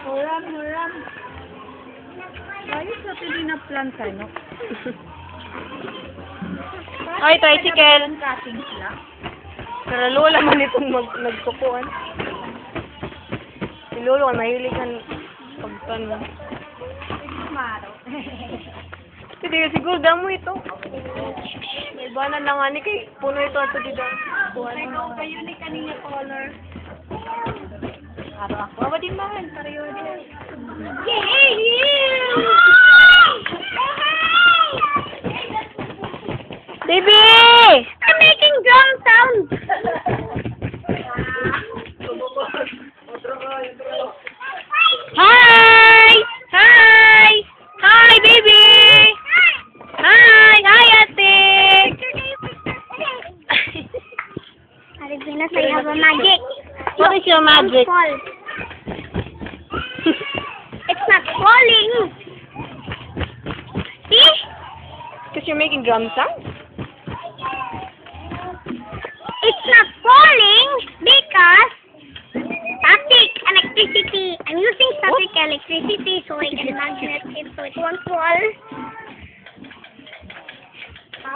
Huram. Ayos na pili na planta, no? Ay, tricycle. Cuttings lang. Pero lola man itong nagtukuan. Si Lolo ay mahilig ang pagtanong. Maro. Hindi, siguro damo ito. May banan na nga ni kay puno ito ato dito. Ikaw kayo ni kanina color. Araw ako. Awa din man. Pareho din. Baby! I'm making drum sounds. Hi! Hi! Hi, baby! Hi! Hi, ate! Venus, I have a magic. What is your magic? Fall. It's not falling. See? Because you're making drum sounds? It's not falling because static electricity. I'm using static electricity so I can magnet it so it won't fall.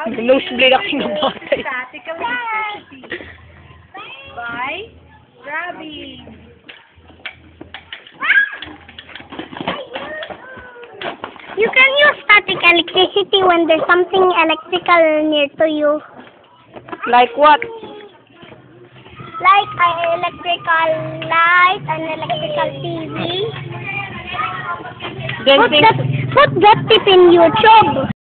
Nosebleed ako ng batay. Static electricity by grabbing. You can use static electricity when there's something electrical near to you. Like what? Like an electrical light, an electrical TV. Then Put that tip in YouTube.